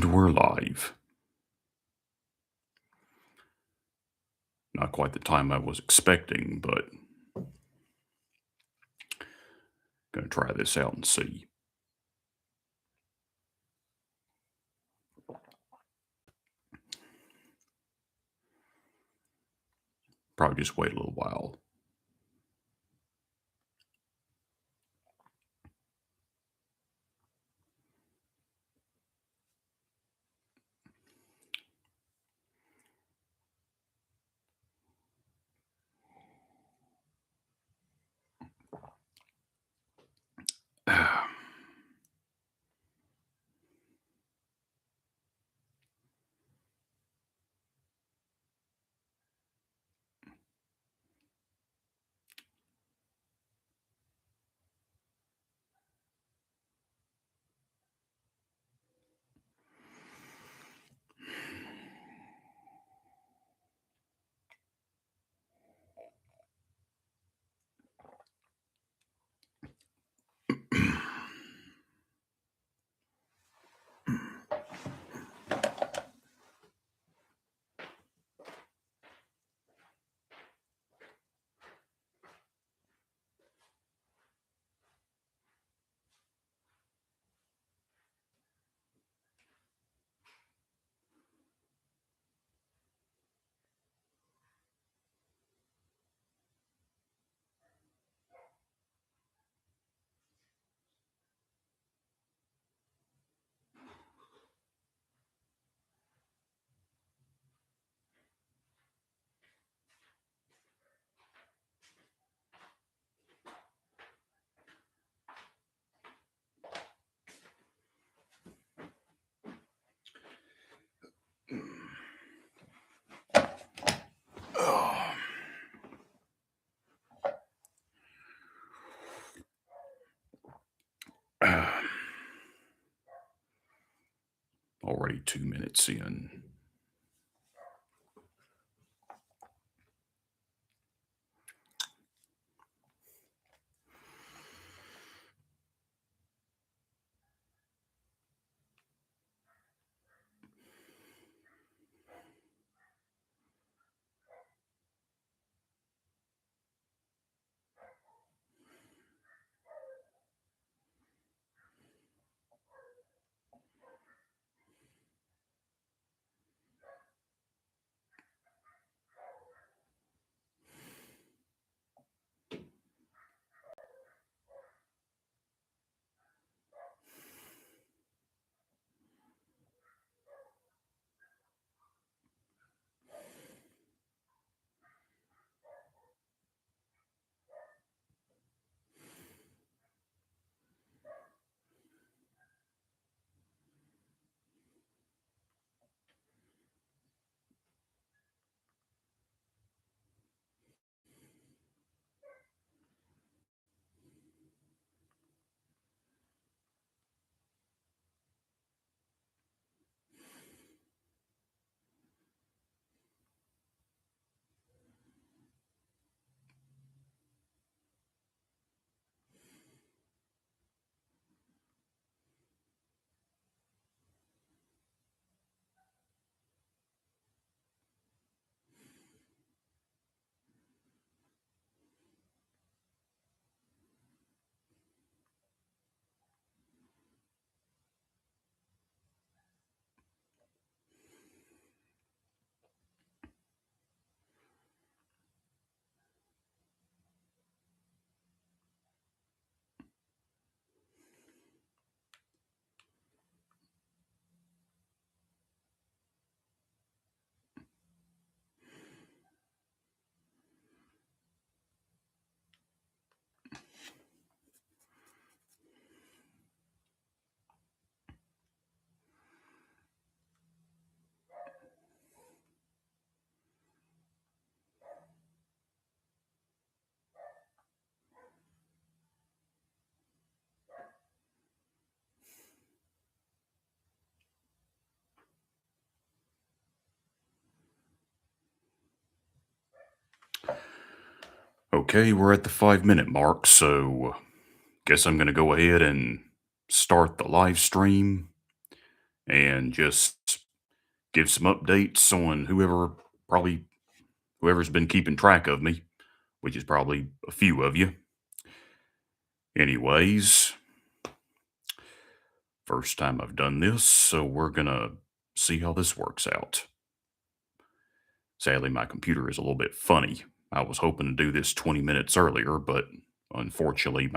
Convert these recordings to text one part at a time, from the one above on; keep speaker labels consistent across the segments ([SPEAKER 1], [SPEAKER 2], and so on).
[SPEAKER 1] And we're live. Not quite the time I was expecting, but gonna try this out and see. Probably just wait a little while. Already 2 minutes in. Okay, we're at the 5 minute mark, so guess I'm gonna go ahead and start the live stream. and just give some updates on probably whoever's been keeping track of me, which is probably a few of you. Anyways, first time I've done this, so we're gonna see how this works out. Sadly, my computer is a little bit funny. I was hoping to do this 20 minutes earlier, but unfortunately,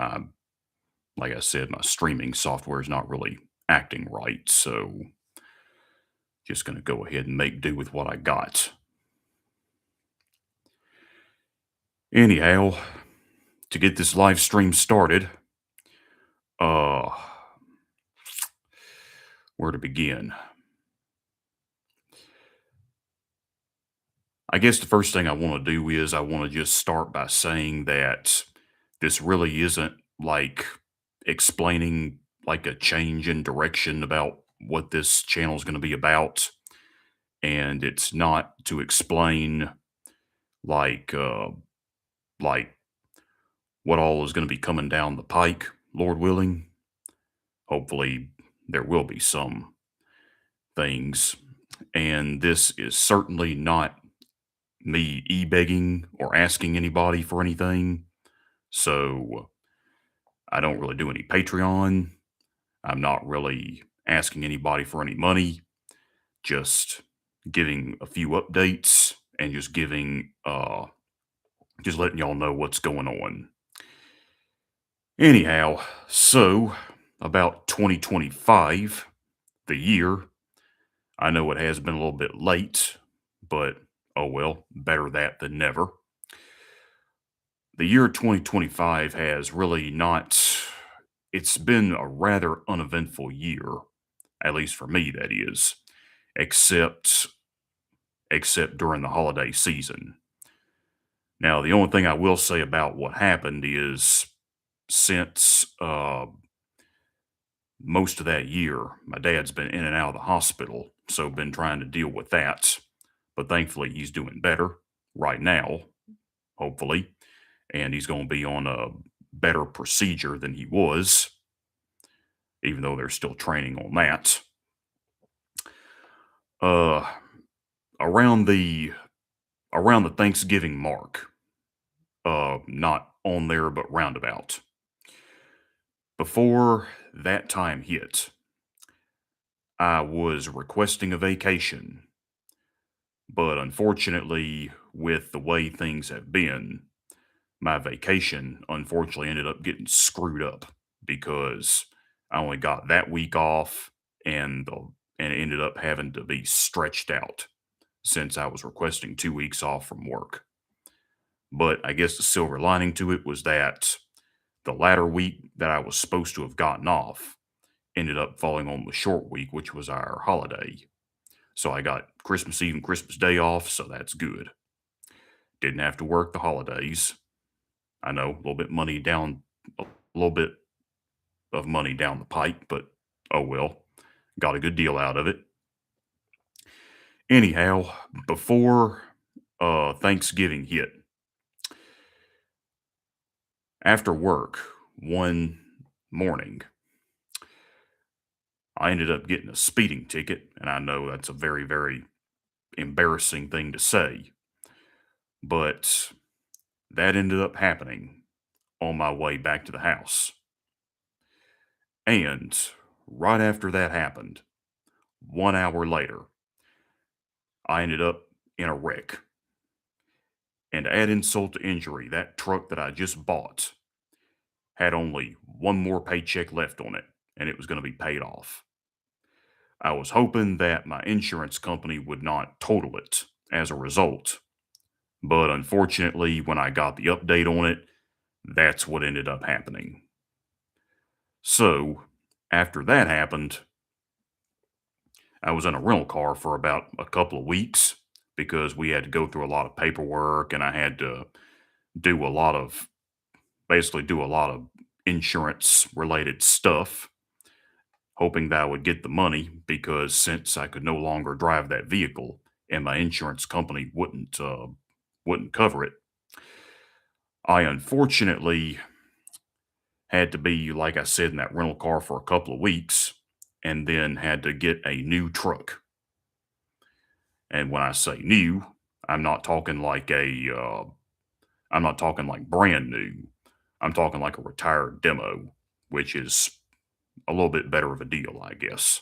[SPEAKER 1] like I said, my streaming software is not really acting right. So just going to go ahead and make do with what I got. Anyhow, to get this live stream started, uh, where to begin? I guess the first thing I want to do is I want to just start by saying that this really isn't like explaining like a change in direction about what this channel is going to be about. And it's not to explain like like what all is going to be coming down the pike, Lord willing. Hopefully there will be some things. And this is certainly not me e-begging or asking anybody for anything. So I don't really do any Patreon. I'm not really asking anybody for any money, just giving a few updates and just letting y'all know what's going on. Anyhow, so about 2025, the year, I know it has been a little bit late, but oh well, better that than never. The year 2025 has really not, it's been a rather uneventful year, at least for me, that is, except except during the holiday season. Now, the only thing I will say about what happened is since most of that year, my dad's been in and out of the hospital, so been trying to deal with that. But thankfully, he's doing better right now, hopefully, and he's going to be on a better procedure than he was, even though they're still training on that. Uh, around the around the Thanksgiving mark, not on there, but roundabout. Before that time hit, I was requesting a vacation, but unfortunately, with the way things have been, my vacation unfortunately ended up getting screwed up because I only got that week off and it ended up having to be stretched out since I was requesting 2 weeks off from work. But I guess the silver lining to it was that the latter week that I was supposed to have gotten off ended up falling on the short week, which was our holiday. So I got Christmas Eve and Christmas Day off, so that's good. Didn't have to work the holidays. I know a little bit of money down the pike, but oh well. Got a good deal out of it. Anyhow, before Thanksgiving hit, after work one morning, I ended up getting a speeding ticket, and I know that's a very, very embarrassing thing to say, but that ended up happening on my way back to the house. And right after that happened, 1 hour later, I ended up in a wreck. And to add insult to injury, that truck that I just bought had only one more paycheck left on it, and it was going to be paid off. I was hoping that my insurance company would not total it as a result, but unfortunately, when I got the update on it, that's what ended up happening. So, after that happened, I was in a rental car for about a couple of weeks because we had to go through a lot of paperwork and I had to do a lot of basically do a lot of insurance related stuff, hoping that I would get the money because since I could no longer drive that vehicle and my insurance company wouldn't cover it, I unfortunately had to be, like I said, in that rental car for a couple of weeks. and then had to get a new truck. And when I say new, I'm not talking like I'm not talking like brand new. I'm talking like a retired demo, which is a little bit better of a deal, I guess.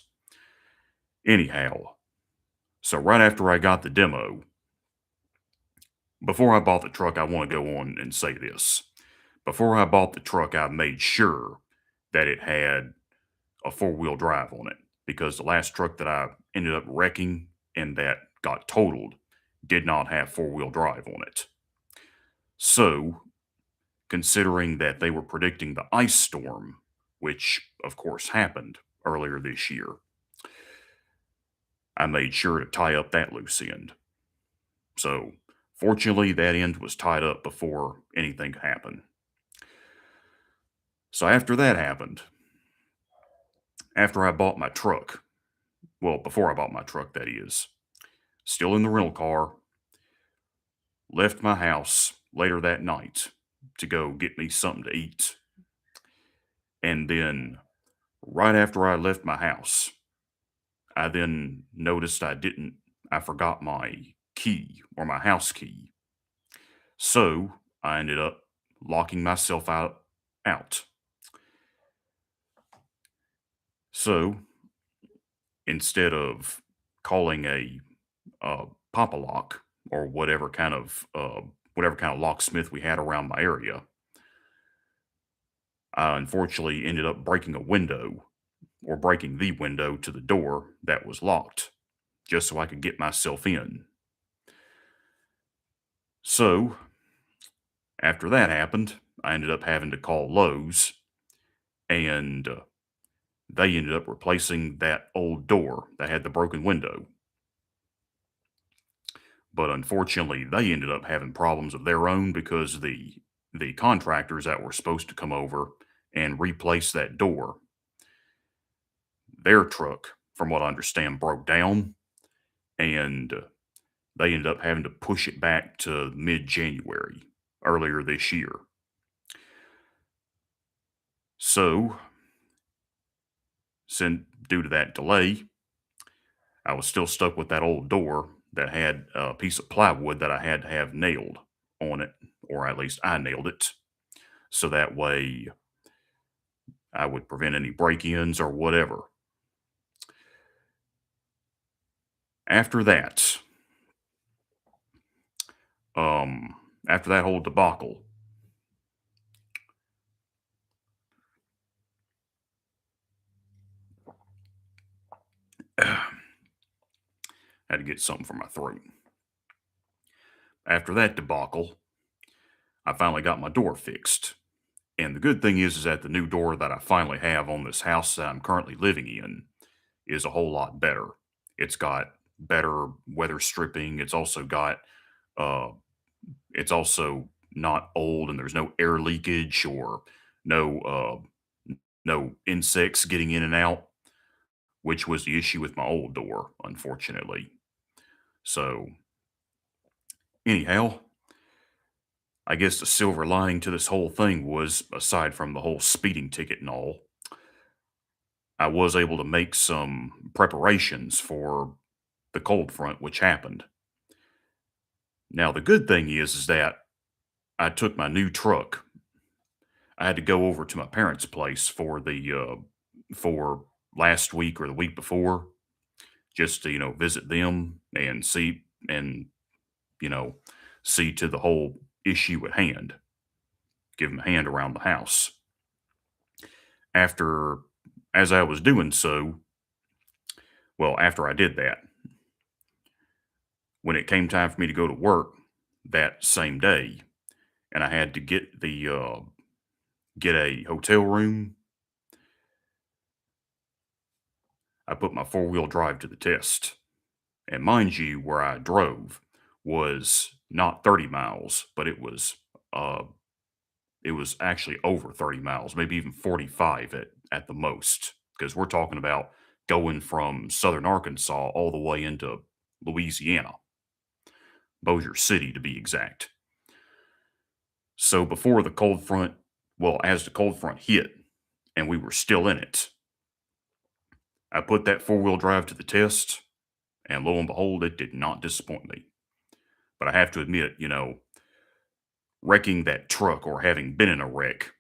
[SPEAKER 1] Anyhow, so right after I got the demo, before I bought the truck, I want to go on and say this. Before I bought the truck, I made sure that it had a four-wheel drive on it because the last truck that I ended up wrecking and that got totaled did not have four-wheel drive on it. So, considering that they were predicting the ice storm, which of course happened earlier this year, I made sure to tie up that loose end. So, fortunately, that end was tied up before anything happened. So, after that happened, after I bought my truck, well, before I bought my truck, that is, still in the rental car, left my house later that night to go get me something to eat. And then, right after I left my house, I then noticed I forgot my key or my house key. So I ended up locking myself out. So instead of calling a papa lock or whatever kind of locksmith we had around my area, I unfortunately ended up breaking a window or breaking the window to the door that was locked just so I could get myself in. So after that happened, I ended up having to call Lowe's, and they ended up replacing that old door that had the broken window. But unfortunately, they ended up having problems of their own because the contractors that were supposed to come over and replace that door, their truck, from what I understand, broke down, and they ended up having to push it back to mid-January earlier this year. So, since due to that delay, I was still stuck with that old door that had a piece of plywood that I had to have nailed on it, or at least I nailed it, so that way I would prevent any break-ins or whatever. After that, um, after that whole debacle, I had to get something for my throat. After that debacle, I finally got my door fixed. And the good thing is that the new door that I finally have on this house that I'm currently living in is a whole lot better. It's got better weather stripping. Uh, it's also not old, and there's no air leakage or no no insects getting in and out, which was the issue with my old door, unfortunately. So anyhow, I guess the silver lining to this whole thing was, aside from the whole speeding ticket and all, I was able to make some preparations for the cold front, which happened. Now, the good thing is that I took my new truck. I had to go over to my parents' place for last week or the week before, just to visit them and you know see to the whole issue at hand, give them a hand around the house. After as I was doing so, well, after I did that, when it came time for me to go to work that same day, and I had to get a hotel room, I put my four-wheel drive to the test. And mind you, where I drove was not 30 miles, but uh it was actually over 30 miles, maybe even 45 at the most, because we're talking about going from southern Arkansas all the way into Louisiana, Bossier City to be exact. So before the cold front, well, as the cold front hit and we were still in it, I put that four-wheel drive to the test, and lo and behold, it did not disappoint me. But I have to admit, wrecking that truck or having been in a wreck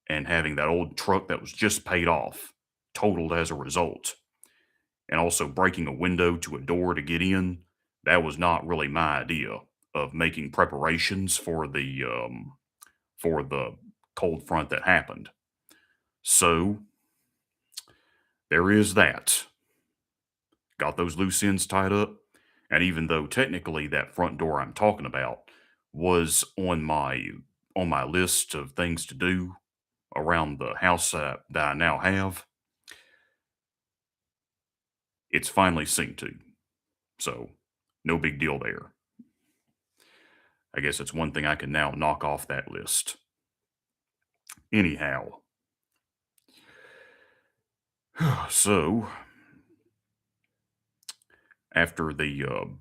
[SPEAKER 1] and having that old truck that was just paid off totaled as a result, and also breaking a window to a door to get in, that was not really my idea of making preparations for the cold front that happened. So there is that. Got those loose ends tied up, and even though technically that front door I'm talking about was on my list of things to do around the house that I now have, it's finally synced to. So no big deal there. I guess it's one thing I can now knock off that list. Anyhow, so after the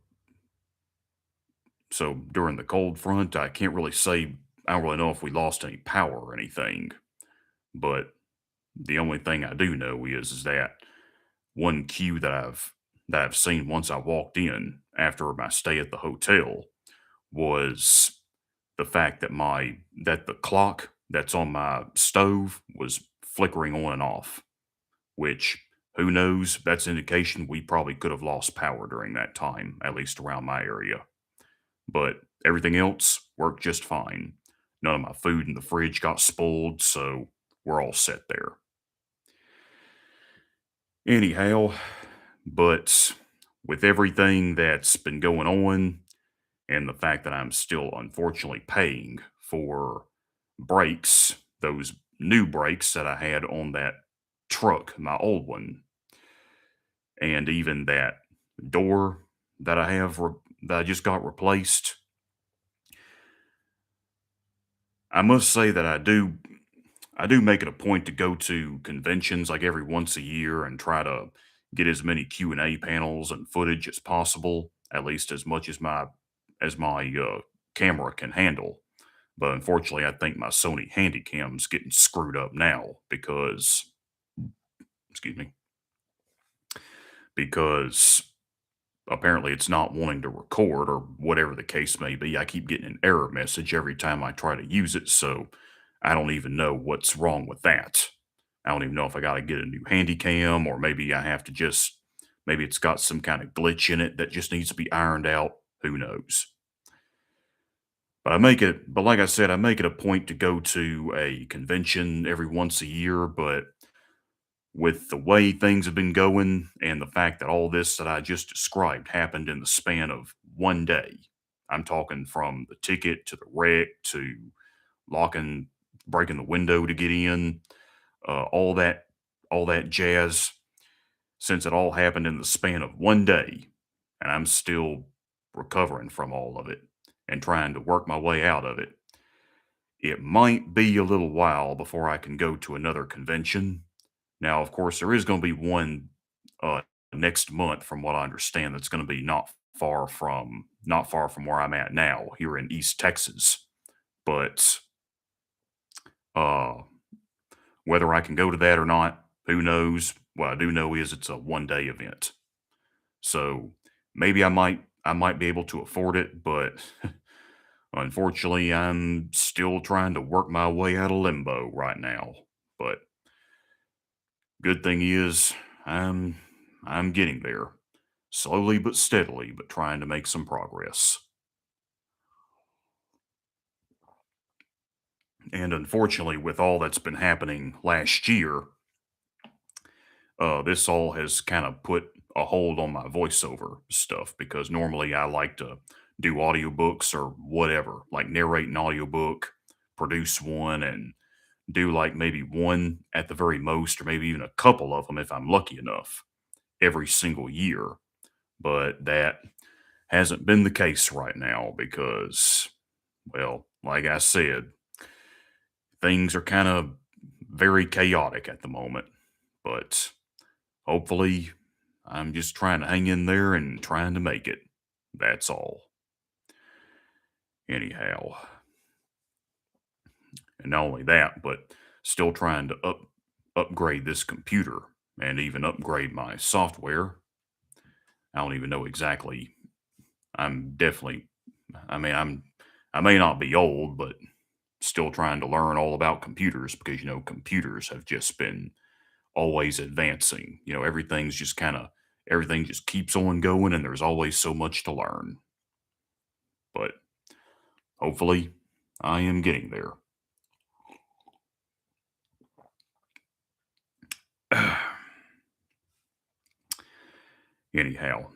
[SPEAKER 1] so during the cold front, I can't really say I don't really know if we lost any power or anything, but the only thing I do know is that one cue that I've seen once I walked in after my stay at the hotel was the fact that the clock that's on my stove was flickering on and off, which who knows, that's indication we probably could have lost power during that time, at least around my area. But everything else worked just fine. None of my food in the fridge got spoiled, so we're all set there. Anyhow, but with everything that's been going on and the fact that I'm still unfortunately paying for brakes, those new brakes that I had on that truck, my old one, and even that door that that I just got replaced, I must say that I do make it a point to go to conventions like every once a year and try to get as many Q&A panels and footage as possible, at least as much as my camera can handle. But unfortunately, I think my Sony Handycam's getting screwed up now because excuse me, because apparently it's not wanting to record or whatever the case may be. I keep getting an error message every time I try to use it, so I don't even know what's wrong with that. I don't even know if I got to get a new handy cam or maybe I have to just maybe it's got some kind of glitch in it that just needs to be ironed out. Who knows? But like I said, I make it a point to go to a convention every once a year, but with the way things have been going and the fact that all this that I just described happened in the span of one day. I'm talking from the ticket to the wreck to locking, breaking the window to get in, all all that jazz. Since it all happened in the span of one day, and I'm still recovering from all of it and trying to work my way out of it, it might be a little while before I can go to another convention. Now, of course, there is going to be one uh, next month, from what I understand, that's going to be not far from where I'm at now, here in East Texas. But uh, whether I can go to that or not, who knows? What I do know is it's a 1 day event, so maybe I might be able to afford it, but unfortunately, I'm still trying to work my way out of limbo right now. But good thing is, I'm I'm getting there, slowly but steadily, but trying to make some progress. And unfortunately, with all that's been happening last year, this all has kind of put a hold on my voiceover stuff because normally I like to do audiobooks or whatever, like narrate an audiobook, produce one, and do like maybe one at the very most, or maybe even a couple of them if I'm lucky enough every single year. But that hasn't been the case right now because, well, like I said, things are kind of very chaotic at the moment. But hopefully, I'm just trying to hang in there and trying to make it. That's all. Anyhow, and not only that, but still trying to upgrade this computer and even upgrade my software. I don't even know exactly. I'm definitely, I mean, I may not be old, but still trying to learn all about computers because, computers have just been always advancing. Everything's just everything just keeps on going and there's always so much to learn. But hopefully I am getting there. Anyhow,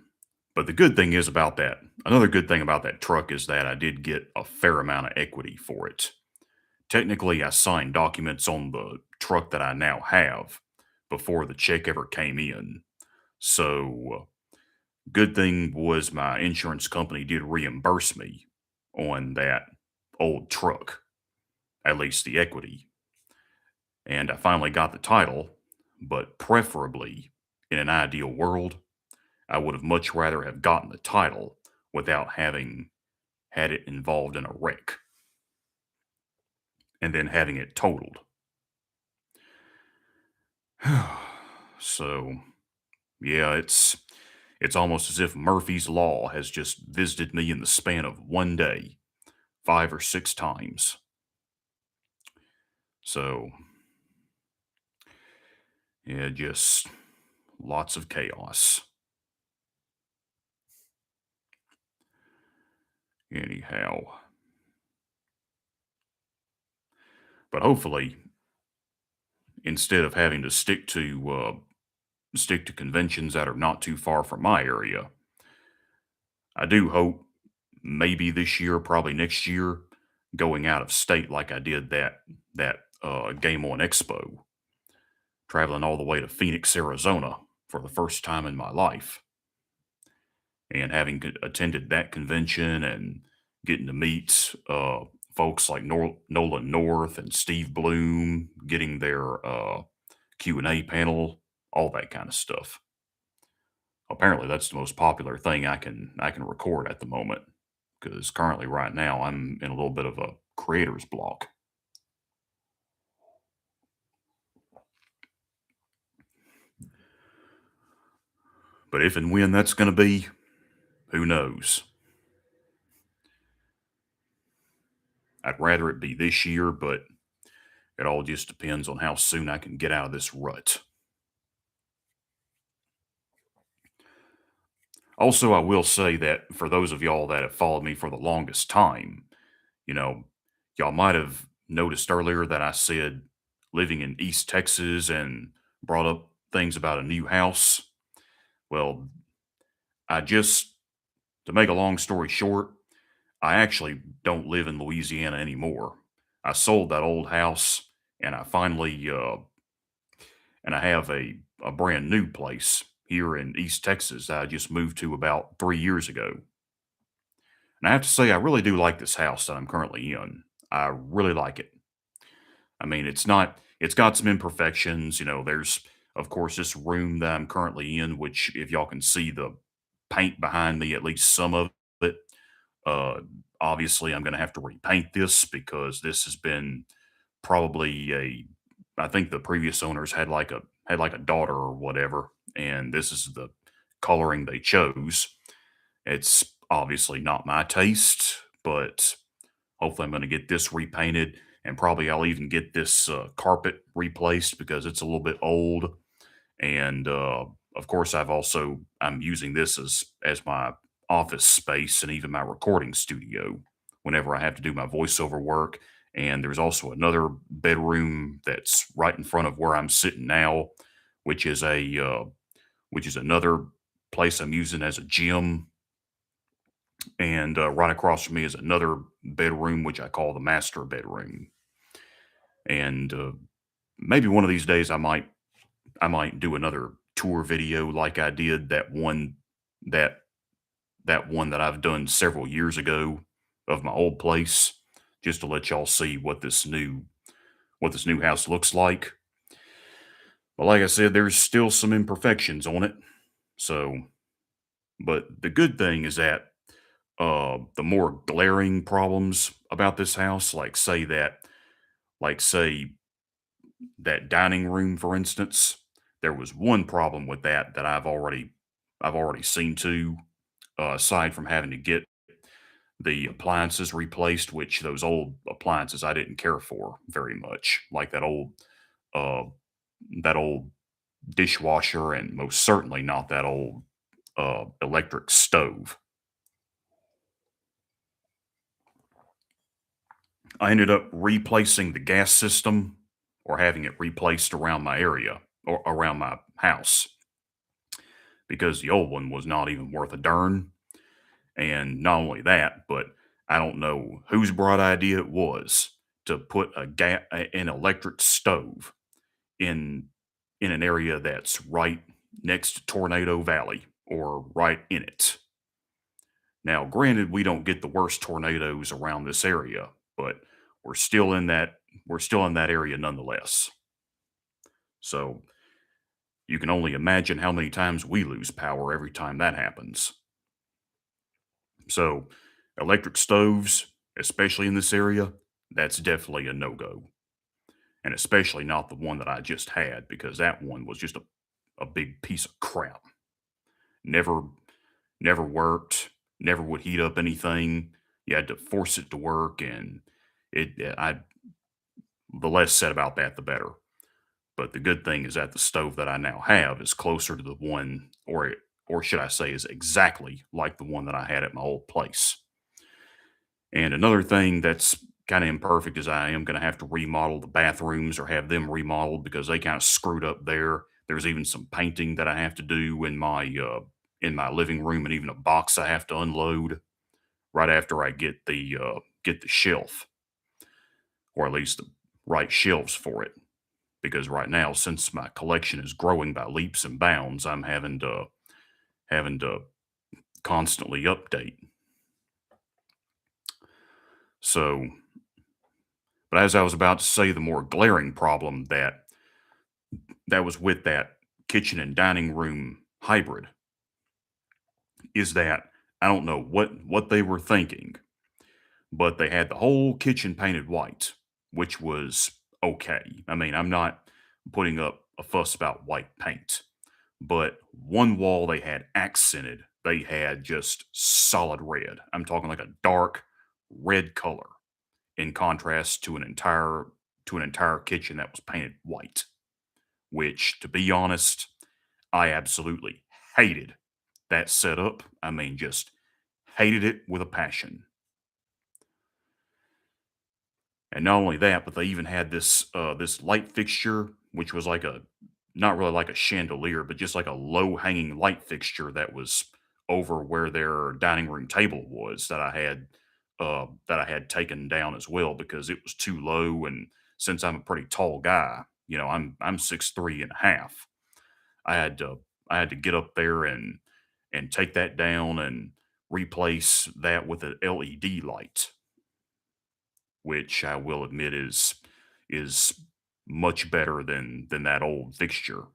[SPEAKER 1] but the good thing is about that, another good thing about that truck is that I did get a fair amount of equity for it. Technically, I signed documents on the truck that I now have before the check ever came in. So, good thing was my insurance company did reimburse me on that old truck, at least the equity. And I finally got the title, but preferably in an ideal world, I would have much rather have gotten the title without having had it involved in a wreck and then having it totaled. So, yeah, it's almost as if Murphy's Law has just visited me in the span of one day, 5 or 6 times. So, yeah, just lots of chaos. Anyhow, but hopefully, instead of having to stick to conventions that are not too far from my area, I do hope maybe this year, probably next year, going out of state like I did that Game On Expo, traveling all the way to Phoenix, Arizona for the first time in my life, and having attended that convention and getting to meet folks like Nolan North and Steve Bloom, getting their Q&A panel, all that kind of stuff. Apparently, that's the most popular thing I can record at the moment because currently, right now, I'm in a little bit of a creator's block. But if and when that's going to be, who knows? I'd rather it be this year, but it all just depends on how soon I can get out of this rut. Also, I will say that for those of y'all that have followed me for the longest time, you know, y'all might have noticed earlier that I said living in East Texas and brought up things about a new house. Well, I just, to make a long story short, I actually don't live in Louisiana anymore. I sold that old house and I have a brand new place here in East Texas that I just moved to about 3 years ago. And I have to say, I really do like this house that I'm currently in. I really like it. I mean, it's got some imperfections. There's, of course, this room that I'm currently in, which, if y'all can see the paint behind me, at least some of it, uh, obviously, I'm going to have to repaint this because this has been probably I think the previous owners had like a daughter or whatever, and this is the coloring they chose. It's obviously not my taste, but hopefully I'm going to get this repainted, and probably I'll even get this carpet replaced because it's a little bit old. And of course, I'm using this as my office space and even my recording studio whenever I have to do my voiceover work. And there's also another bedroom that's right in front of where I'm sitting now, which is another place I'm using as a gym. And right across from me is another bedroom, which I call the master bedroom. And maybe one of these days I might do another tour video like I did that that one that I've done several years ago of my old place, just to let y'all see what this new house looks like. But like I said, there's still some imperfections on it. So, but the good thing is that the more glaring problems about this house, like say that dining room, for instance, There was one problem with that that I've already seen to, aside from having to get the appliances replaced, which those old appliances I didn't care for very much, like uh, that old dishwasher, and most certainly not that old electric stove. I ended up replacing the gas system or having it replaced around my area or around my house because the old one was not even worth a darn. And not only that, but I don't know whose bright idea it was to put an electric stove in an area that's right next to Tornado Valley or right in it. Now, granted, we don't get the worst tornadoes around this area, but we're still in that we're still in that area nonetheless. So you can only imagine how many times we lose power every time that happens. So electric stoves, especially in this area, that's definitely a no-go. And especially not the one that I just had because that one was just a big piece of crap. Never never worked, never would heat up anything. You had to force it to work, and I the less said about that, the better. But the good thing is that the stove that I now have is closer to the one, or should I say, is exactly like the one that I had at my old place. And another thing that's kind of imperfect is I am going to have to remodel the bathrooms or have them remodeled because they kind of screwed up there. There's even some painting that I have to do in my living room, and even a box I have to unload right after I get the shelf, or at least the right shelves for it. Because right now, since my collection is growing by leaps and bounds, I'm having to constantly update. So, but as I was about to say, the more glaring problem that was with that kitchen and dining room hybrid is that I don't know what they were thinking, but they had the whole kitchen painted white, which was okay. I mean, I'm not putting up a fuss about white paint, but one wall they had accented, they had just solid red. I'm talking like a dark red color in contrast to an entire kitchen that was painted white, which to be honest, I absolutely hated that setup. I mean, just hated it with a passion. And not only that, but they even had this light fixture, which was like a not really like a chandelier, but just like a low hanging light fixture that was over where their dining room table was that I had taken down as well because it was too low. And since I'm a pretty tall guy, I'm 6'3" and a half. I had to I had to get up there and take that down and replace that with an LED light, which I will admit is much better than that old fixture.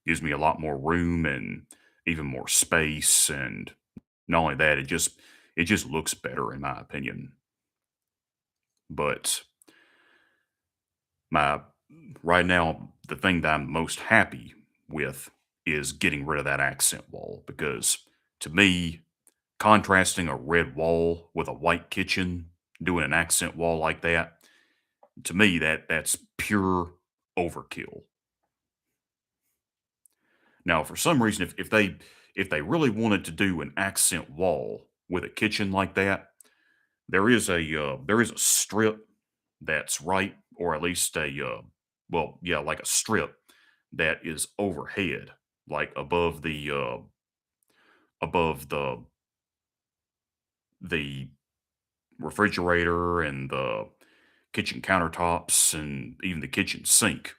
[SPEAKER 1] Gives me a lot more room and even more space, and not only that, it just looks better in my opinion. But my right now, the thing that I'm most happy with is getting rid of that accent wall because to me, contrasting a red wall with a white kitchen, doing an accent wall like that, to me that's pure overkill. Now, for some reason, if they really wanted to do an accent wall with a kitchen like that, there is a strip that's right, or at least well, yeah, like a strip that is overhead, like above the refrigerator and the kitchen countertops and even the kitchen sink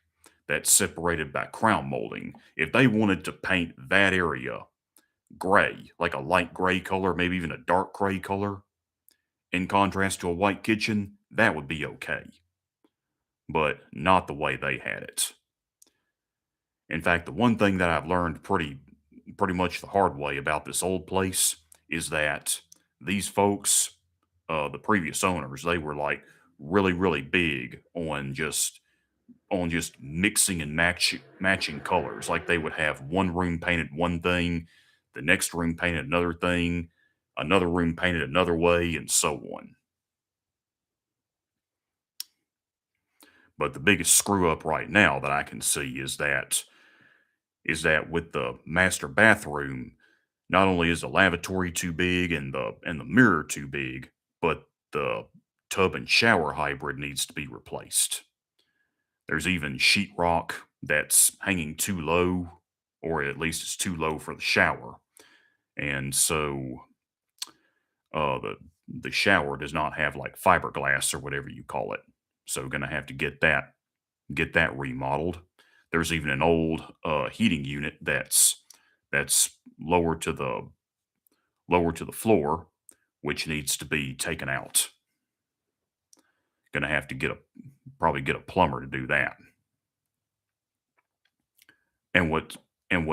[SPEAKER 1] that's separated by crown molding. If they wanted to paint that area gray, like a light gray color, maybe even a dark gray color, in contrast to a white kitchen, that would be okay, but not the way they had it. In fact, the one thing that I've learned pretty much the hard way about this old place is that these folks, the previous owners, they were like really big on just on just mixing and matching colors. Like they would have one room painted one thing, the next room painted another thing, another room painted another way, and so on. But the biggest screw up right now that I can see is that with the master bathroom, not only is the lavatory too big and the mirror too big, but the tub and shower hybrid needs to be replaced. There's even sheetrock that's hanging too low, or at least it's too low for the shower. And so the shower does not have like fiberglass or whatever you call it. So gonna have to get that remodeled. There's even an old heating unit that's lower to the floor, which needs to be taken out. Gonna have to probably get a plumber to do that. And what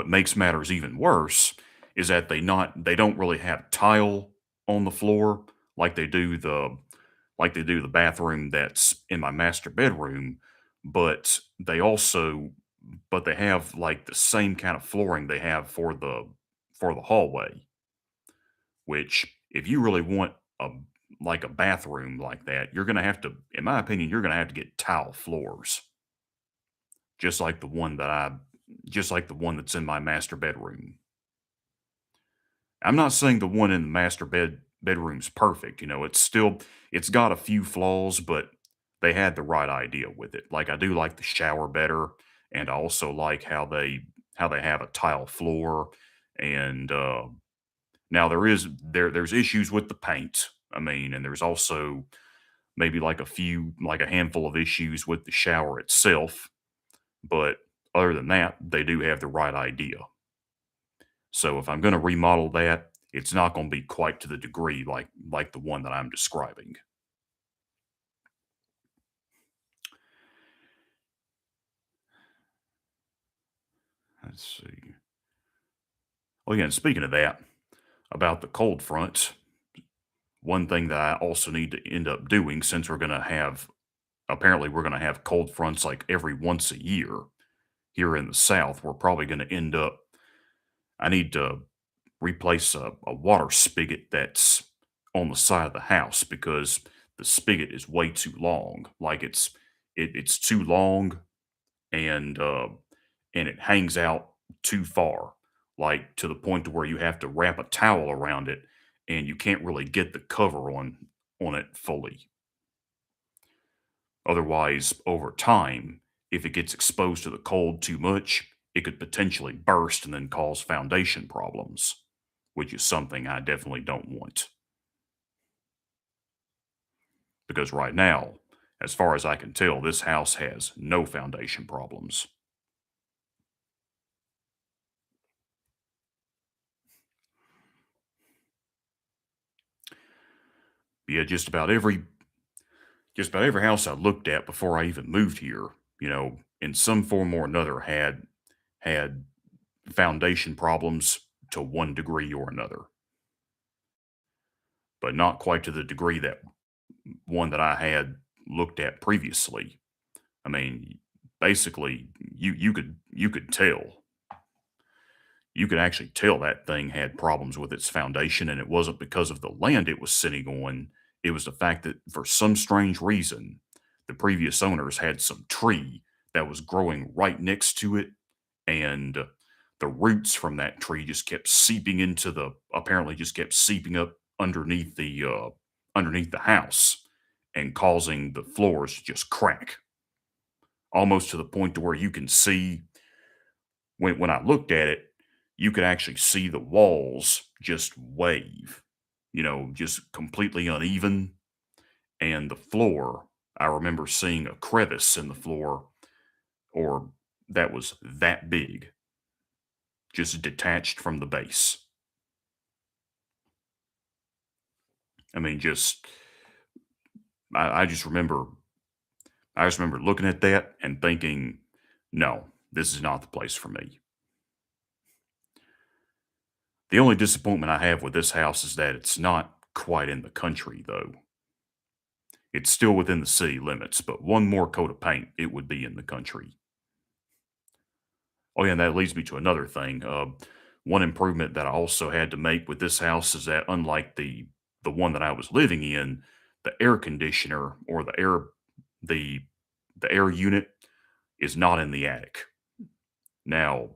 [SPEAKER 1] makes matters even worse is that they don't really have tile on the floor like they do the bathroom that's in my master bedroom, but they have like the same kind of flooring they have for the hallway, which if you really want a like a bathroom like that, you're going to have to in my opinion you're going to have to get tile floors just like the one that I just like the one that's in my master bedroom. I'm not saying the one in the bedroom's perfect, it's got a few flaws, but they had the right idea with it. Like I do like the shower better, and I also like how they have a tile floor. And now there's issues with the paint. I mean, and there's also maybe like a handful of issues with the shower itself. But other than that, they do have the right idea. So if I'm going to remodel that, it's not going to be quite to the degree like the one that I'm describing. Let's see. Well, again, speaking of that, about the cold front, one thing that I also need to end up doing since we're going to have cold fronts like every once a year here in the South, we're probably going to end up, I need to replace a water spigot that's on the side of the house because the spigot is way too long. Like it's too long and it hangs out too far, like to the point to where you have to wrap a towel around it and you can't really get the cover on it fully. Otherwise, over time, if it gets exposed to the cold too much, it could potentially burst and then cause foundation problems, which is something I definitely don't want. Because right now, as far as I can tell, this house has no foundation problems. Yeah, just about every house I looked at before I even moved here, in some form or another had foundation problems to one degree or another, but not quite to the degree that one that I had looked at previously. I mean, basically, you could tell. You could actually tell that thing had problems with its foundation, and it wasn't because of the land it was sitting on. It was the fact that for some strange reason, the previous owners had some tree that was growing right next to it, and the roots from that tree just kept seeping into the apparently just kept seeping up underneath the house and causing the floors to just crack almost to the point to where you can see when I looked at it, you could actually see the walls just wave, just completely uneven. And the floor, I remember seeing a crevice in the floor, or that was that big, just detached from the base. I mean, I just remember, I just remember looking at that and thinking, no, this is not the place for me. The only disappointment I have with this house is that it's not quite in the country, though. It's still within the city limits, but one more coat of paint, it would be in the country. Oh, yeah, and that leads me to another thing. One improvement that I also had to make with this house is that unlike the one that I was living in, the air conditioner or the the air unit is not in the attic. Now,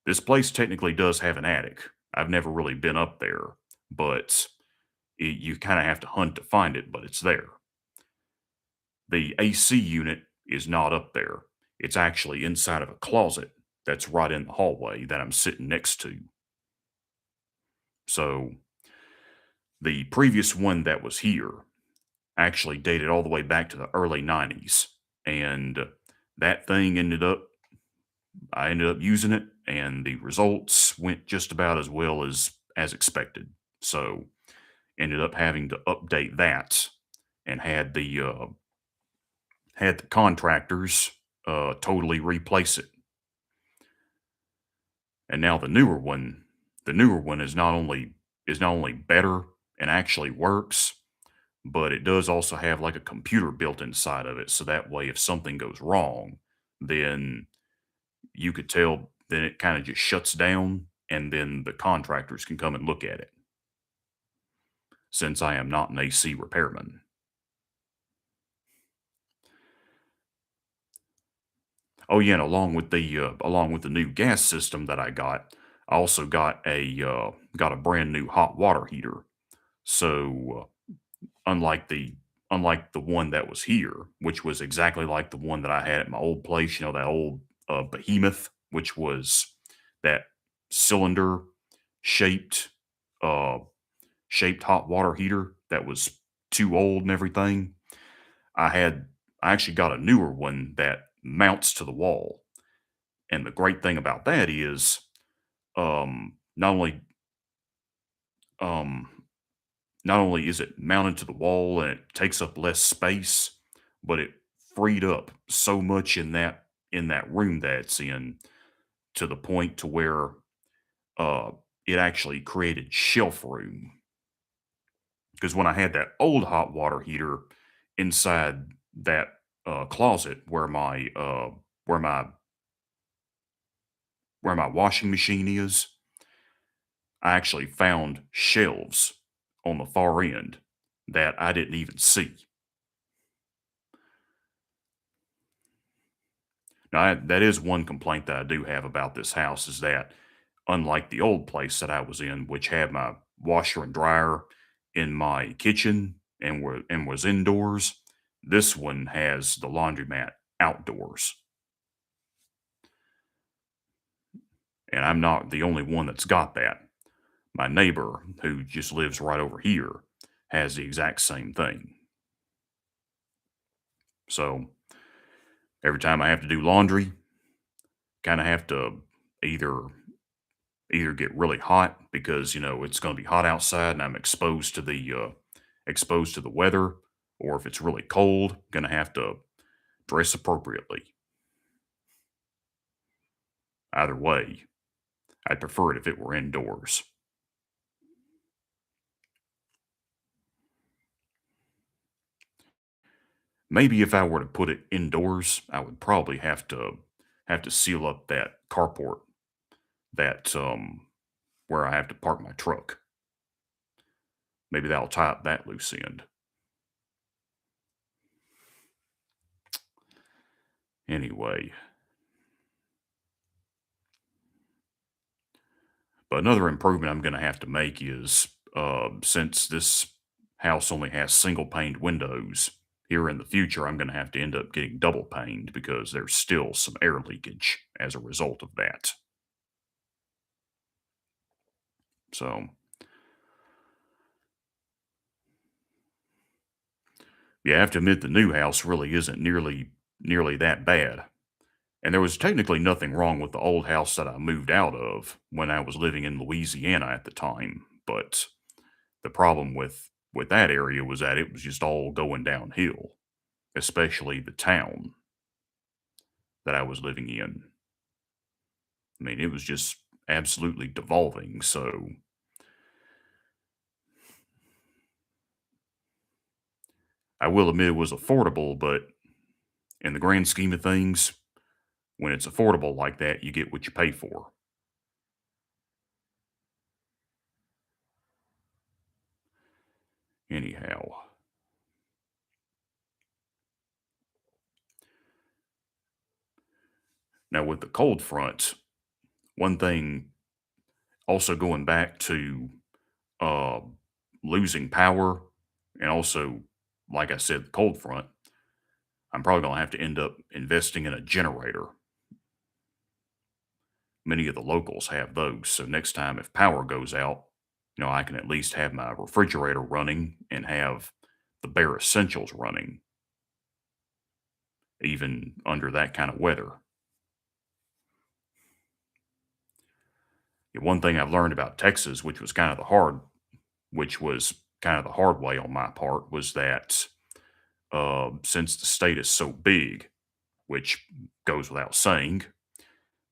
[SPEAKER 1] this place technically does have an attic. I've never really been up there, but you kind of have to hunt to find it, but it's there. The AC unit is not up there. It's actually inside of a closet that's right in the hallway that I'm sitting next to. So the previous one that was here actually dated all the way back to the early 90s. And that thing I ended up using it, and the results went just about as well as expected. So ended up having to update that and had the contractors totally replace it. And now the newer one is not only better and actually works, but it does also have like a computer built inside of it. So that way, if something goes wrong, then you could tell, then it kind of just shuts down, and then the contractors can come and look at it since I am not an AC repairman. Oh yeah, and along with the new gas system that I got, I also got a brand new hot water heater. So unlike the one that was here, which was exactly like the one that I had at my old place, that old behemoth, which was that cylinder shaped uh shaped hot water heater that was too old and everything. I had I actually got a newer one that mounts to the wall. And the great thing about that is not only um not only is it mounted to the wall and it takes up less space, but it freed up so much in that room that it's in, to the point to where uh it actually created shelf room. Because when I had that old hot water heater inside that closet where my where my washing machine is, I actually found shelves on the far end that I didn't even see. Now, that is one complaint that I do have about this house is that, unlike the old place that I was in, which had my washer and dryer in my kitchen and was indoors, this one has the laundromat outdoors. And I'm not the only one that's got that. My neighbor, who just lives right over here, has the exact same thing. So every time I have to do laundry, kind of have to either get really hot because it's going to be hot outside and I'm exposed to the weather, or if it's really cold, going to have to dress appropriately. Either way, I'd prefer it if it were indoors. Maybe if I were to put it indoors, I would probably have to seal up that carport that where I have to park my truck. Maybe that'll tie up that loose end. Anyway, but another improvement I'm going to have to make is since this house only has single paned windows, here in the future, I'm going to have to end up getting double paned because there's still some air leakage as a result of that. So, yeah, I have to admit the new house really isn't nearly that bad. And there was technically nothing wrong with the old house that I moved out of when I was living in Louisiana at the time, but the problem with that area was that it was just all going downhill, especially the town that I was living in. I mean, it was just absolutely devolving. So, I will admit it was affordable, but in the grand scheme of things, when it's affordable like that, you get what you pay for. Anyhow, now with the cold front, one thing also going back to uh, losing power, and also, like I said, the cold front, I'm probably going to have to end up investing in a generator. Many of the locals have those. So next time, if power goes out, I can at least have my refrigerator running and have the bare essentials running, even under that kind of weather. One thing I've learned about Texas, which was kind of the hard way on my part, was that since the state is so big, which goes without saying,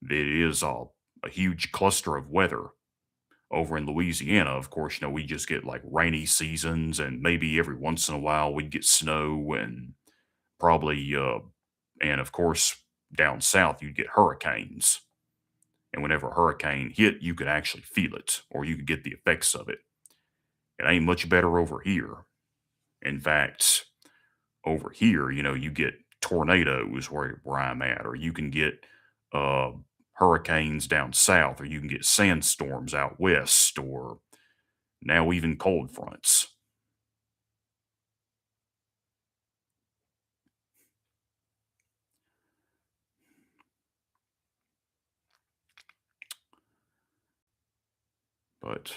[SPEAKER 1] it is a huge cluster of weather. Over in Louisiana, of course, we just get like rainy seasons, and maybe every once in a while we'd get snow, and probably, and of course, down south you'd get hurricanes. And whenever a hurricane hit, you could actually feel it, or you could get the effects of it. It ain't much better over here. In fact, over here, you get tornadoes where I'm at, or you can get uh, hurricanes down south, or you can get sandstorms out west, or now even cold fronts. But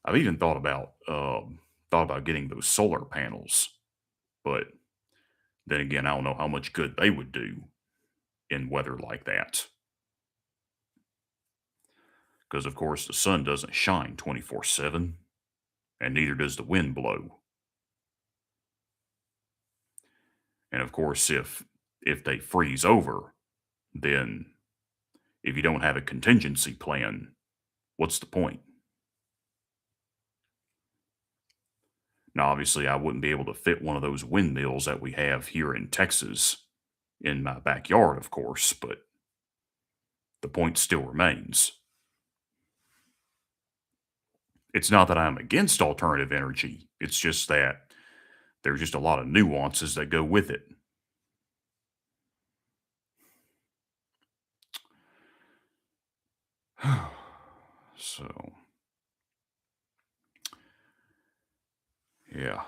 [SPEAKER 1] I've even thought about getting those solar panels, but then again, I don't know how much good they would do in weather like that. Because of course the sun doesn't shine 24/7, and neither does the wind blow. And of course, if they freeze over, then if you don't have a contingency plan, what's the point? Now, obviously, I wouldn't be able to fit one of those windmills that we have here in Texas in my backyard, of course, but the point still remains. It's not that I'm against alternative energy, it's just that there's just a lot of nuances that go with it. So, yeah.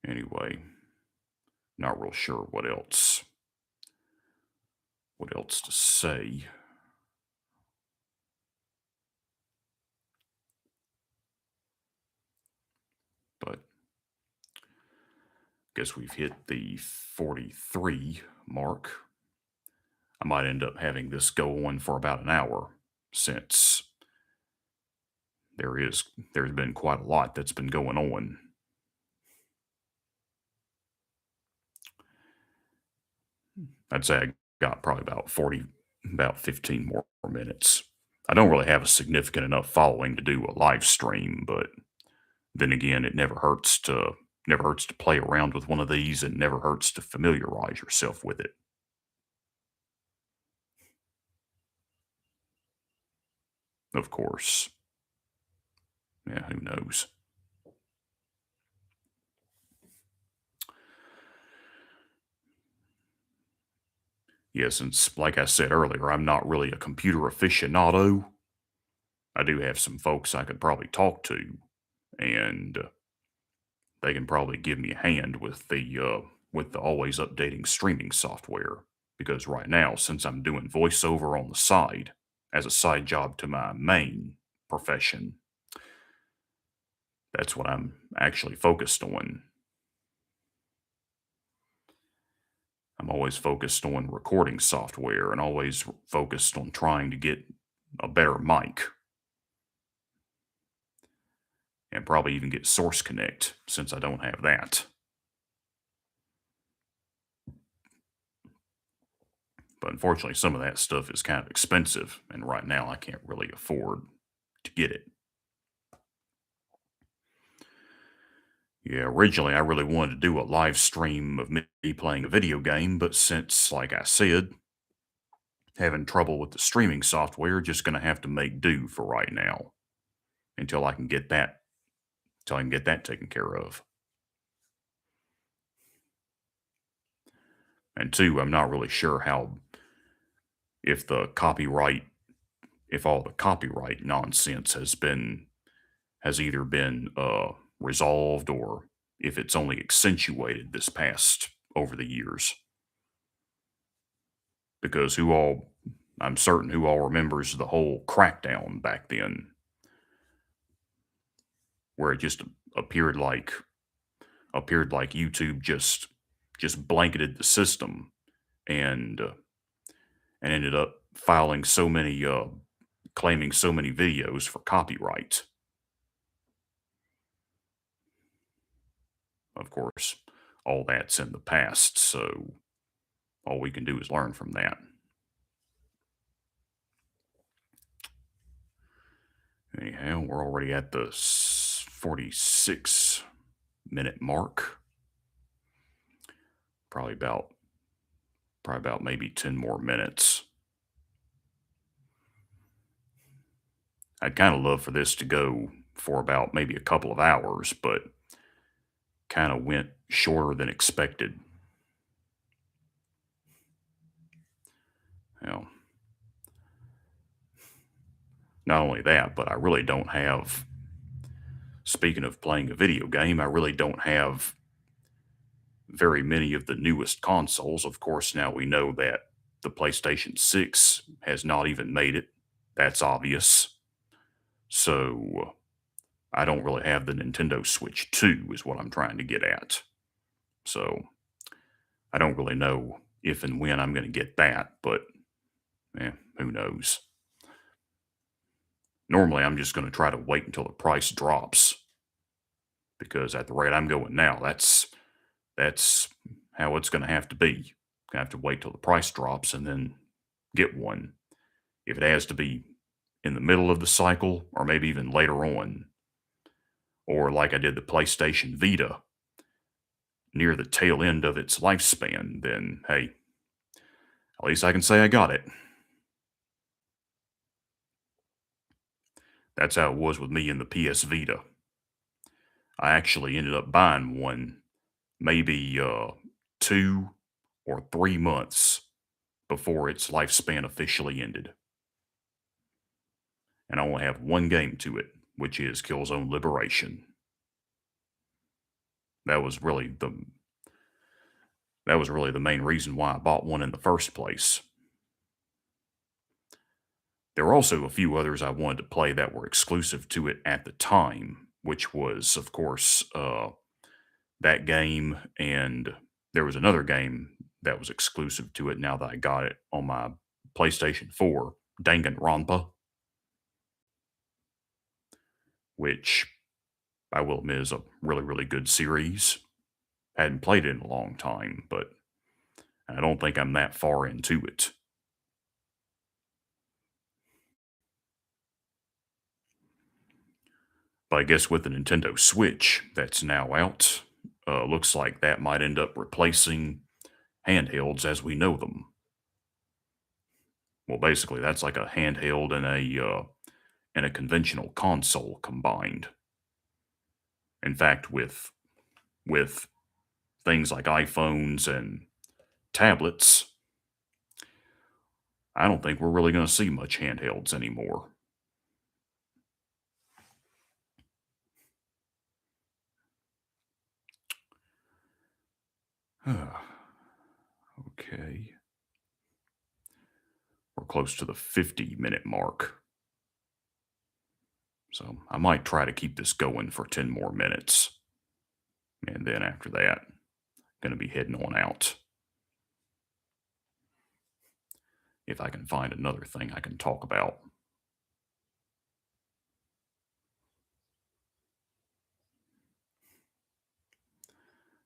[SPEAKER 1] Anyway, not real sure what else to say, but guess we've hit the 43 mark. I might end up having this go on for about an hour since there's been quite a lot that's been going on. I'd say I got probably about 15 more minutes. I don't really have a significant enough following to do a live stream, but then again, it never hurts to play around with one of these, and never hurts to familiarize yourself with it. Of course. Yeah, who knows? Yeah, since like I said earlier, I'm not really a computer aficionado. I do have some folks I could probably talk to, and they can probably give me a hand with the always updating streaming software. Because right now, since I'm doing voiceover on the side as a side job to my main profession, that's what I'm actually focused on. I'm always focused on recording software, and always focused on trying to get a better mic, and probably even get Source Connect since I don't have that. But unfortunately, some of that stuff is kind of expensive, and right now I can't really afford to get it. Yeah, originally I really wanted to do a live stream of me playing a video game, but since, like I said, having trouble with the streaming software, just going to have to make do for right now until I can get that until I can get that taken care of. And two, I'm not really sure how if the copyright if all the copyright nonsense has either been resolved or if it's only accentuated this past over the years. Because I'm certain who all remembers the whole crackdown back then, where it just appeared like YouTube just blanketed the system and and ended up filing so many claiming so many videos for copyright. Of course, all that's in the past, so all we can do is learn from that. Anyhow, we're already at the 46-minute mark. Probably about maybe 10 more minutes. I'd kind of love for this to go for about maybe a couple of hours, but kind of went shorter than expected. You know, not only that, but I really don't have, speaking of playing a video game, I really don't have very many of the newest consoles. Of course, now we know that the PlayStation 6 has not even made it. That's obvious. So I don't really have the Nintendo Switch 2, is what I'm trying to get at. So I don't really know if and when I'm going to get that, but who knows? Normally, I'm just going to try to wait until the price drops because at the rate I'm going now, that's how it's going to have to be. Gonna have to wait till the price drops and then get one. If it has to be in the middle of the cycle or maybe even later on, or like I did the PlayStation Vita near the tail end of its lifespan, then hey, at least I can say I got it. That's how it was with me in the PS Vita. I actually ended up buying one maybe 2 or 3 months before its lifespan officially ended. And I only have one game to it, which is Killzone Liberation. That was really the main reason why I bought one in the first place. There were also a few others I wanted to play that were exclusive to it at the time, which was, of course, that game, and there was another game that was exclusive to it now that I got it on my PlayStation 4, Danganronpa, which I will admit is a really, really good series. I hadn't played it in a long time, but I don't think I'm that far into it. But I guess with the Nintendo Switch that's now out, looks like that might end up replacing handhelds as we know them. Well, basically, that's like a handheld and a conventional console combined. In fact, with things like iPhones and tablets, I don't think we're really going to see much handhelds anymore. Okay. We're close to the 50-minute mark. So I might try to keep this going for 10 more minutes. And then after that, going to be heading on out. If I can find another thing I can talk about.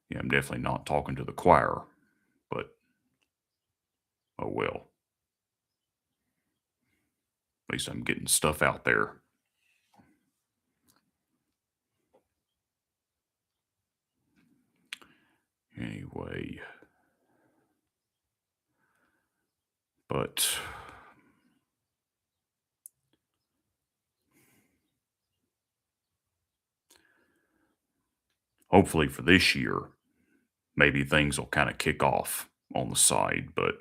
[SPEAKER 1] Yeah, I'm definitely not talking to the choir, but oh well. At least I'm getting stuff out there. Anyway, but hopefully for this year, maybe things will kind of kick off on the side, but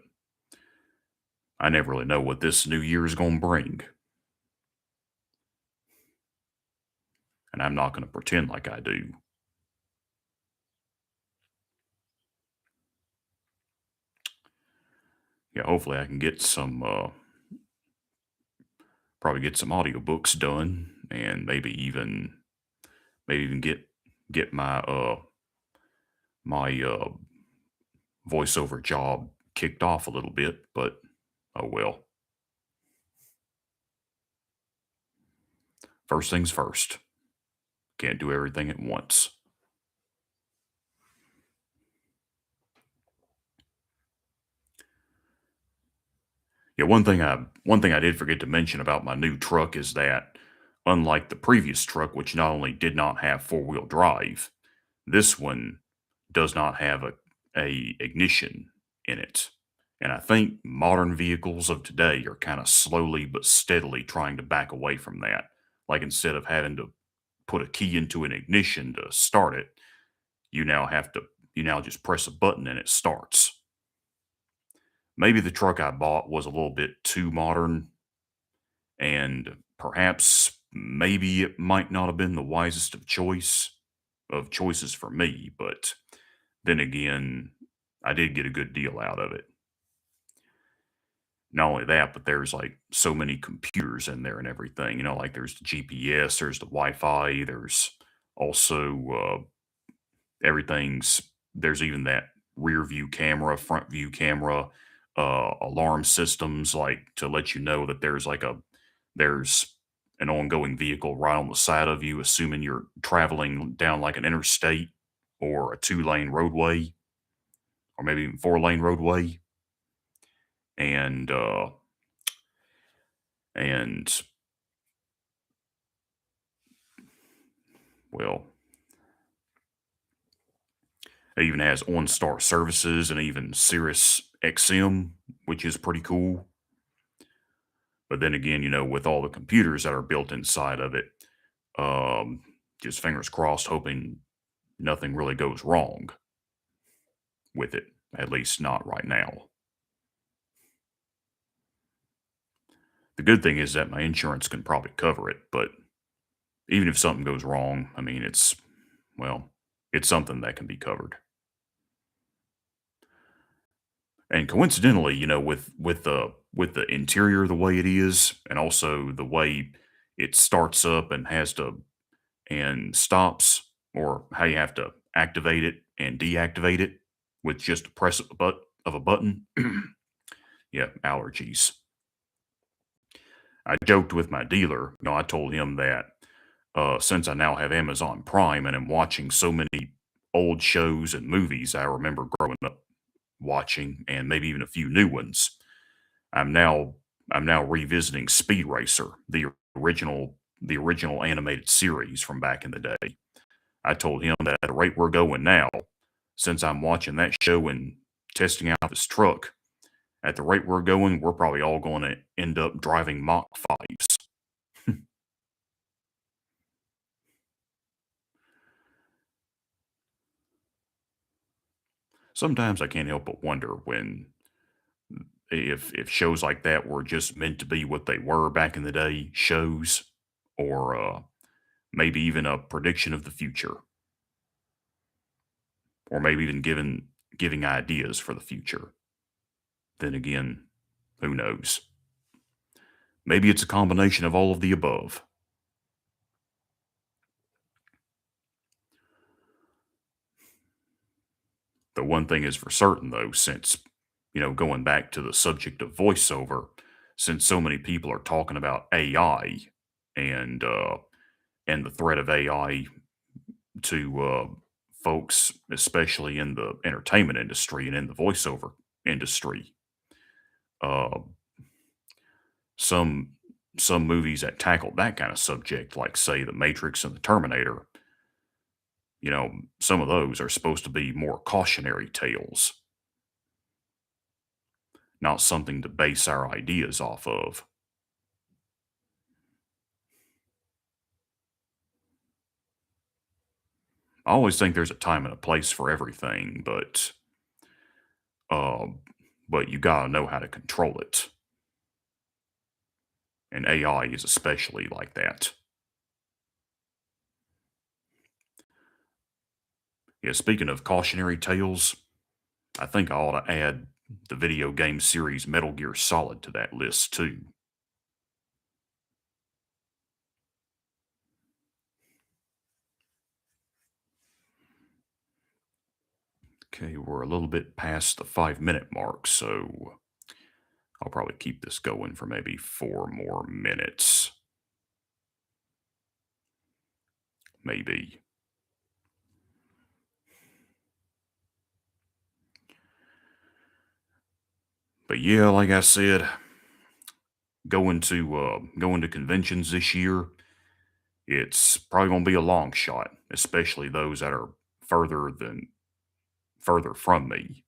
[SPEAKER 1] I never really know what this new year is going to bring. And I'm not going to pretend like I do. Yeah, hopefully I can get some, probably get some audiobooks done and maybe even get my voiceover job kicked off a little bit, but oh well. First things first. Can't do everything at once. Yeah, one thing I did forget to mention about my new truck is that unlike the previous truck, which not only did not have four-wheel drive, this one does not have a ignition in it. And I think modern vehicles of today are kind of slowly but steadily trying to back away from that. Like instead of having to put a key into an ignition to start it, you now have to you now just press a button and it starts. Maybe the truck I bought was a little bit too modern, and perhaps maybe it might not have been the wisest of choices for me, but then again, I did get a good deal out of it. Not only that, but there's like so many computers in there and everything. Like there's the GPS, there's the Wi-Fi, there's also everything's there's even that rear view camera, front view camera, alarm systems like to let you know that there's an ongoing vehicle right on the side of you, assuming you're traveling down like an interstate or a two-lane roadway or maybe even four-lane roadway. And and well, it even has OnStar services and even Sirius XM, which is pretty cool. But then again, with all the computers that are built inside of it, um, just fingers crossed, hoping nothing really goes wrong with it. At least not right now. The good thing is that my insurance can probably cover it, but even if something goes wrong, I mean, well, it's something that can be covered. And coincidentally, with the interior the way it is, and also the way it starts up and has to and stops, or how you have to activate it and deactivate it with just a press of a button. Yeah, allergies. I joked with my dealer. I told him that since I now have Amazon Prime and am watching so many old shows and movies I remember growing up watching, and maybe even a few new ones, I'm now I'm now revisiting Speed Racer, the original animated series from back in the day. I told him that at the rate we're going now, since I'm watching that show and testing out this truck, at the rate we're going, we're probably all going to end up driving Mach 5s. Sometimes I can't help but wonder when if shows like that were just meant to be what they were back in the day shows, or maybe even a prediction of the future, or maybe even giving ideas for the future. Then again, who knows? Maybe it's a combination of all of the above. The one thing is for certain, though, since, going back to the subject of voiceover, since so many people are talking about AI and and the threat of AI to folks, especially in the entertainment industry and in the voiceover industry, uh, some some movies that tackle that kind of subject, like, say, The Matrix and The Terminator, you know, some of those are supposed to be more cautionary tales, not something to base our ideas off of. I always think there's a time and a place for everything, um, but you gotta know how to control it. And AI is especially like that. Yeah, speaking of cautionary tales, I think I ought to add the video game series Metal Gear Solid to that list too. Okay, we're a little bit past the 5 minute mark, so I'll probably keep this going for maybe 4 more minutes. Maybe. But yeah, like I said, going to conventions this year, it's probably gonna be a long shot, especially those that are further than further from me.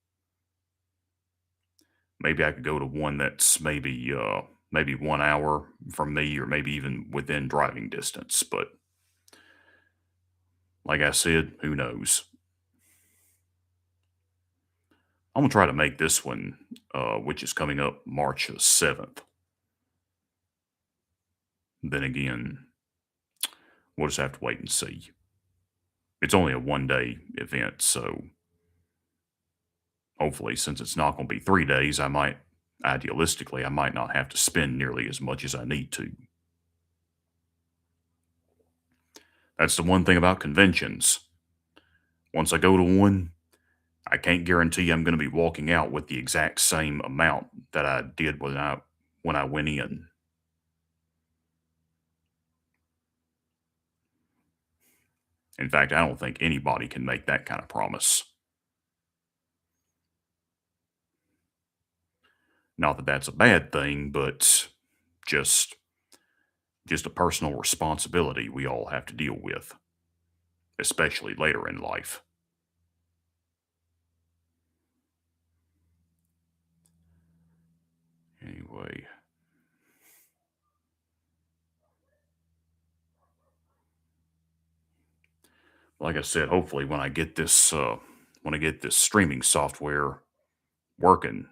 [SPEAKER 1] Maybe I could go to one that's maybe 1 hour from me, or maybe even within driving distance. But like I said, who knows? I'm gonna try to make this one, which is coming up March the 7th. Then again, we'll just have to wait and see. It's only a 1 day event, so hopefully, since it's not going to be 3 days, idealistically, I might not have to spend nearly as much as I need to. That's the one thing about conventions. Once I go to one, I can't guarantee I'm going to be walking out with the exact same amount that I did when I went in. In fact, I don't think anybody can make that kind of promise. Not that that's a bad thing, but just just a personal responsibility we all have to deal with, especially later in life. Anyway, like I said, hopefully when I get this streaming software working,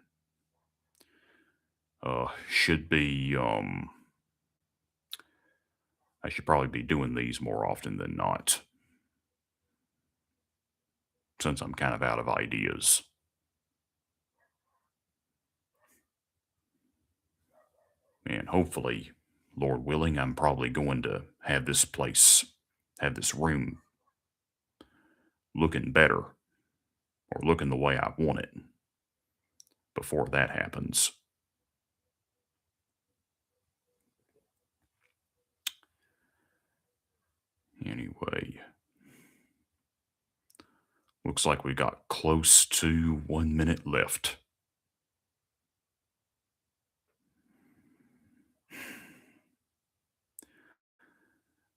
[SPEAKER 1] should be I should probably be doing these more often than not, since I'm kind of out of ideas. And hopefully, Lord willing, I'm probably going to have this room looking better, or looking the way I want it before that happens. Anyway, looks like we got close to 1 minute left.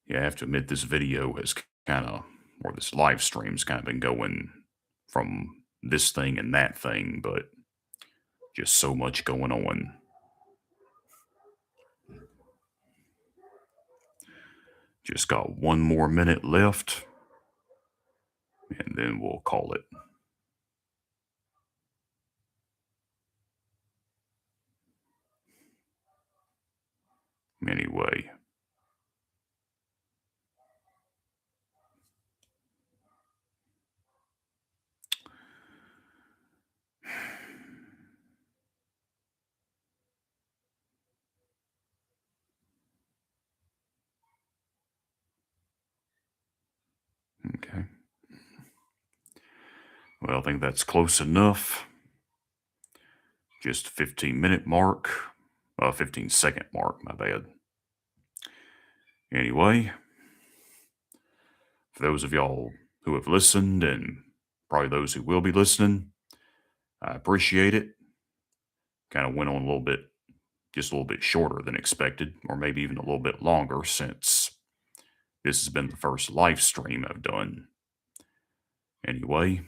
[SPEAKER 1] Yeah, I have to admit this video has kind of, or this live stream's kind of been going from this thing and that thing, but just so much going on. Just got 1 more minute left, and then we'll call it. Anyway, okay. Well, I think that's close enough. Just 15-minute mark, 15-second mark, my bad. Anyway, for those of y'all who have listened, and probably those who will be listening, I appreciate it. Kind of went on a little bit just a little bit shorter than expected, or maybe even a little bit longer since this has been the first live stream I've done. Anyway,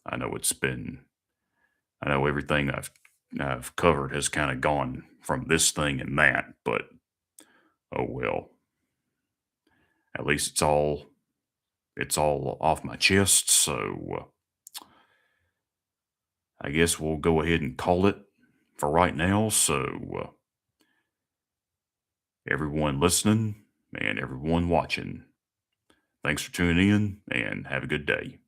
[SPEAKER 1] I know it's been, I know everything I've covered has kind of gone from this thing and that, but oh well. At least it's all off my chest, so I guess we'll go ahead and call it for right now. So everyone listening and everyone watching, thanks for tuning in and have a good day.